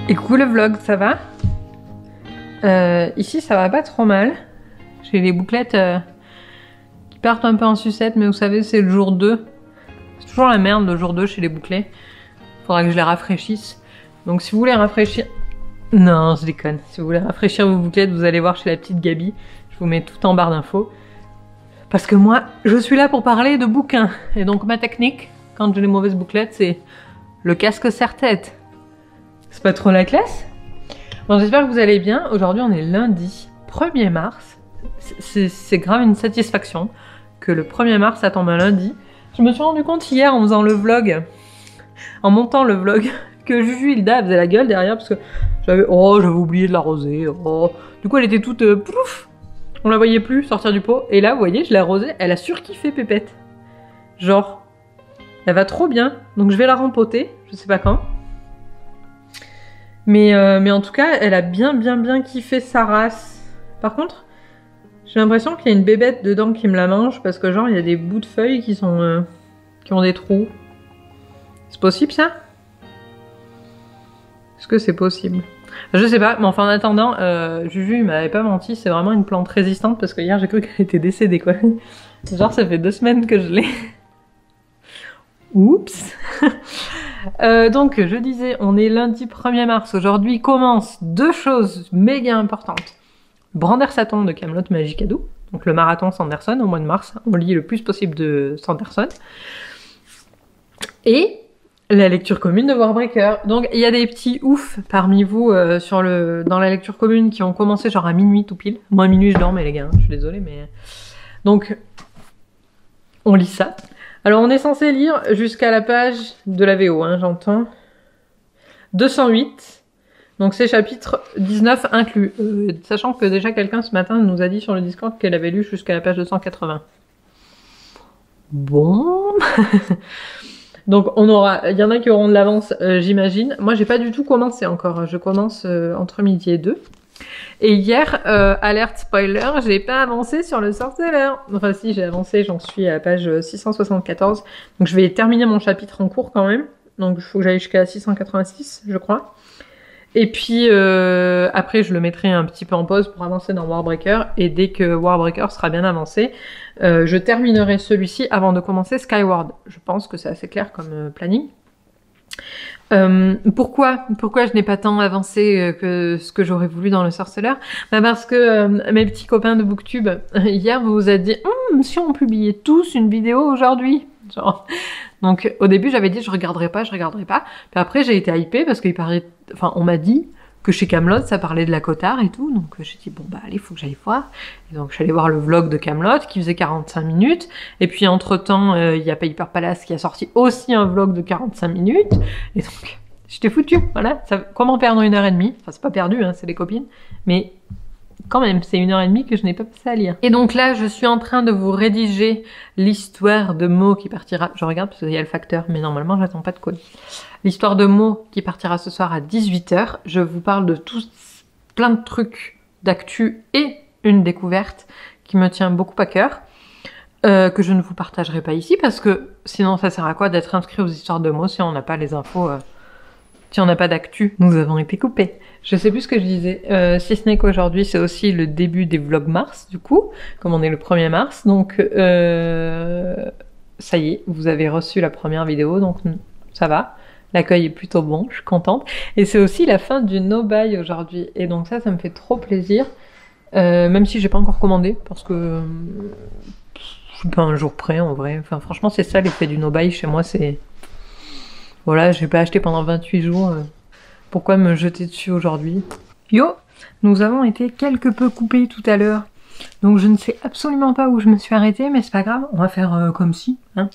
Et coucou le vlog, ça va? Ici ça va pas trop mal. J'ai les bouclettes qui partent un peu en sucette, mais vous savez c'est le jour 2. C'est toujours la merde le jour 2 chez les bouclets. Faudra que je les rafraîchisse. Donc si vous voulez rafraîchir... Non, je déconne. Si vous voulez rafraîchir vos bouclettes, vous allez voir chez la petite Gabi. Je vous mets tout en barre d'infos. Parce que moi, je suis là pour parler de bouquins. Et donc ma technique, quand j'ai les mauvaises bouclettes, c'est le casque serre-tête. C'est pas trop la classe? Bon, j'espère que vous allez bien. Aujourd'hui, on est lundi 1er mars. C'est grave une satisfaction que le 1er mars, ça tombe un lundi. Je me suis rendu compte hier en faisant le vlog, en montant le vlog, que Juju Hilda faisait la gueule derrière parce que j'avais oublié de l'arroser. Oh. Du coup, elle était toute plouf. On la voyait plus sortir du pot. Et là, vous voyez, je l'ai arrosée. Elle a surkiffé Pépette. Genre, elle va trop bien. Donc, je vais la rempoter. Je sais pas quand. Mais en tout cas, elle a bien kiffé sa race. Par contre, j'ai l'impression qu'il y a une bébête dedans qui me la mange parce que genre, il y a des bouts de feuilles qui sont qui ont des trous. C'est possible ça? Est-ce que c'est possible? Je sais pas, mais enfin en attendant, Juju il m'avait pas menti, c'est vraiment une plante résistante parce que hier j'ai cru qu'elle était décédée quoi. Genre ça fait 2 semaines que je l'ai. Oups. Donc je disais, on est lundi 1er mars, aujourd'hui commencent 2 choses méga importantes. Brandersatton de Kaamelott Magicado, donc le marathon Sanderson au mois de mars, on lit le plus possible de Sanderson. Et la lecture commune de Warbreaker. Donc il y a des petits oufs parmi vous dans la lecture commune qui ont commencé genre à minuit tout pile. Moi à minuit je dormais les gars, je suis désolée mais... Donc on lit ça. Alors on est censé lire jusqu'à la page de la VO, hein, j'entends. 208, donc c'est chapitre 19 inclus. Sachant que déjà quelqu'un ce matin nous a dit sur le Discord qu'elle avait lu jusqu'à la page 280. Bon... Donc il y en a qui auront de l'avance, j'imagine. Moi j'ai pas du tout commencé encore, je commence entre midi et 2. Et hier, alerte spoiler, j'ai pas avancé sur le sorceller. Enfin si, j'ai avancé, j'en suis à la page 674. Donc je vais terminer mon chapitre en cours quand même. Donc il faut que j'aille jusqu'à 686, je crois. Et puis après je le mettrai un petit peu en pause pour avancer dans Warbreaker. Et dès que Warbreaker sera bien avancé, je terminerai celui-ci avant de commencer Skyward. Je pense que c'est assez clair comme planning. Pourquoi je n'ai pas tant avancé que ce que j'aurais voulu dans le sorceleur? Bah parce que mes petits copains de Booktube, hier vous a dit si on publiait tous une vidéo aujourd'hui. Genre... Donc au début j'avais dit je regarderai pas. Puis après j'ai été hypée parce qu'il parlait... Enfin on m'a dit que chez Kaamelott ça parlait de la Cotard et tout. Donc j'ai dit bon bah allez faut que j'aille voir. Et donc je suis allée voir le vlog de Kaamelott qui faisait 45 minutes. Et puis entre temps il y a Paper Palace qui a sorti aussi un vlog de 45 minutes. Et donc j'étais foutue. Voilà. Comment perdre 1h30? Enfin c'est pas perdu hein, c'est des copines. Mais... quand même, c'est 1h30 que je n'ai pas passé à lire. Et donc là, je suis en train de vous rédiger l'histoire de Mo qui partira... Je regarde parce qu'il y a le facteur, mais normalement, j'attends pas de colis. L'histoire de Mo qui partira ce soir à 18h. Je vous parle de plein de trucs d'actu et une découverte qui me tient beaucoup à cœur. Que je ne vous partagerai pas ici parce que sinon, ça sert à quoi d'être inscrit aux histoires de Mo si on n'a pas les infos... Si on n'a pas d'actu, nous avons été coupés. Je sais plus ce que je disais, si ce n'est qu'aujourd'hui c'est aussi le début des vlogs mars du coup, comme on est le 1er mars, donc ça y est, vous avez reçu la première vidéo, donc ça va, l'accueil est plutôt bon, je suis contente. Et c'est aussi la fin du no-buy aujourd'hui, et donc ça me fait trop plaisir, même si j'ai pas encore commandé, parce que je suis pas un jour près en vrai, enfin franchement c'est ça l'effet du no-buy chez moi, c'est... Voilà, j'ai pas acheté pendant 28 jours. Pourquoi me jeter dessus aujourd'hui? Yo, nous avons été quelque peu coupés tout à l'heure. Donc je ne sais absolument pas où je me suis arrêtée, mais c'est pas grave, on va faire comme si. Hein.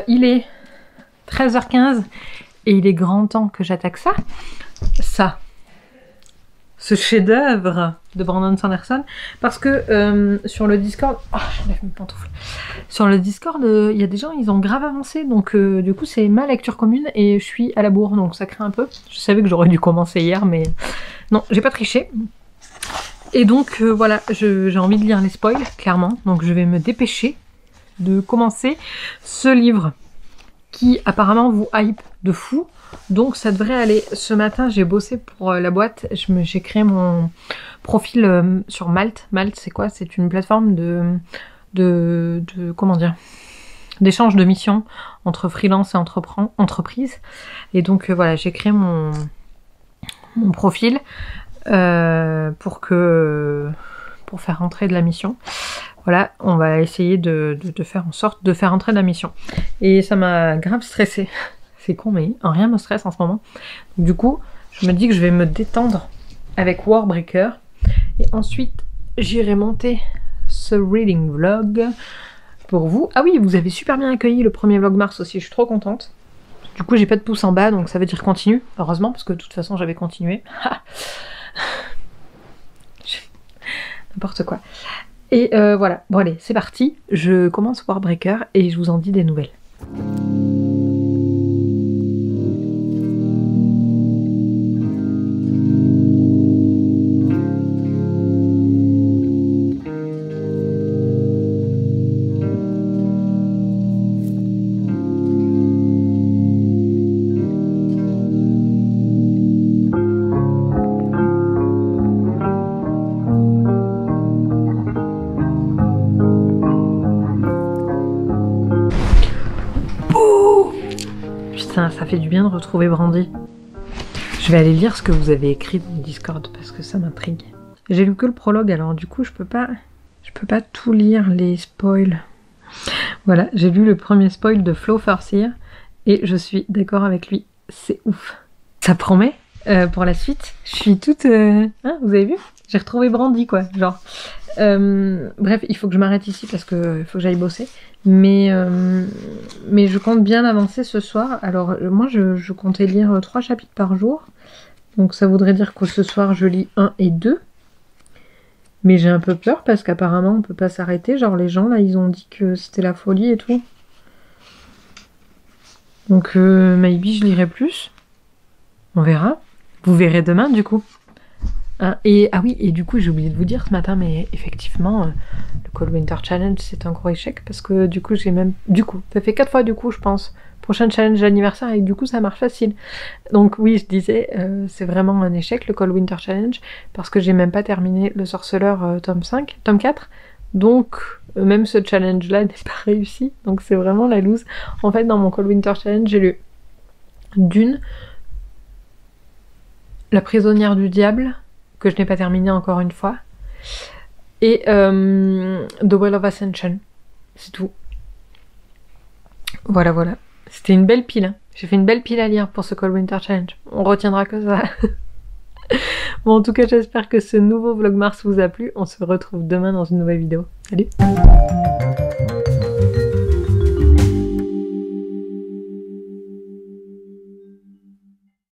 Il est 13h15 et il est grand temps que j'attaque ça. Ce chef-d'œuvre de Brandon Sanderson, parce que sur le Discord, j'enlève mes pantoufles. Sur le Discord, il y a des gens, ils ont grave avancé, donc du coup c'est ma lecture commune et je suis à la bourre, donc ça crée un peu. Je savais que j'aurais dû commencer hier, mais non, j'ai pas triché. Et donc voilà, j'ai envie de lire les spoils, clairement, donc je vais me dépêcher de commencer ce livre qui apparemment vous hype de fou. Donc ça devrait aller. Ce matin, j'ai bossé pour la boîte. J'ai créé mon profil sur Malte. Malte, c'est quoi? C'est une plateforme de comment dire, d'échange de missions entre freelance et entreprise. Et donc voilà, j'ai créé mon profil pour faire rentrer de la mission. Voilà, on va essayer de faire en sorte de faire entrer de la mission. Et ça m'a grave stressée. C'est con, mais rien me stresse en ce moment. Du coup, je me dis que je vais me détendre avec Warbreaker. Et ensuite, j'irai monter ce reading vlog pour vous. Ah oui, vous avez super bien accueilli le premier vlog mars aussi, je suis trop contente. Du coup, j'ai pas de pouce en bas, donc ça veut dire continue. Heureusement, parce que de toute façon, j'avais continué. N'importe quoi. Et voilà, bon allez, c'est parti, je commence Warbreaker et je vous en dis des nouvelles. Ça fait du bien de retrouver Brandy. Je vais aller lire ce que vous avez écrit dans le Discord parce que ça m'intrigue. J'ai lu que le prologue, alors du coup je peux pas tout lire les spoils. Voilà, j'ai lu le premier spoil de Flo Farseer et je suis d'accord avec lui, c'est ouf. Ça promet pour la suite. Je suis toute... hein, vous avez vu? J'ai retrouvé Brandy quoi, genre. Bref, il faut que je m'arrête ici parce que faut que j'aille bosser. Mais je compte bien avancer ce soir. Alors moi je comptais lire 3 chapitres par jour. Donc ça voudrait dire que ce soir je lis 1 et 2. Mais j'ai un peu peur parce qu'apparemment on peut pas s'arrêter. Genre les gens là ils ont dit que c'était la folie et tout. Donc maybe je lirai plus. On verra. Vous verrez demain du coup. Ah oui, et du coup j'ai oublié de vous dire ce matin, mais effectivement le Cold Winter Challenge c'est un gros échec parce que du coup ça fait 4 fois du coup je pense, prochain challenge d'anniversaire et du coup ça marche facile. Donc oui, je disais c'est vraiment un échec le Cold Winter Challenge parce que j'ai même pas terminé le Sorceleur tome 4, donc même ce challenge là n'est pas réussi, donc c'est vraiment la loose. En fait dans mon Cold Winter Challenge j'ai lu Dune, La prisonnière du diable, que je n'ai pas terminé encore une fois, et The Well of Ascension, c'est tout. Voilà, c'était une belle pile, hein. J'ai fait une belle pile à lire pour ce Cold Winter Challenge, on retiendra que ça. Bon, en tout cas j'espère que ce nouveau vlog mars vous a plu, on se retrouve demain dans une nouvelle vidéo, salut.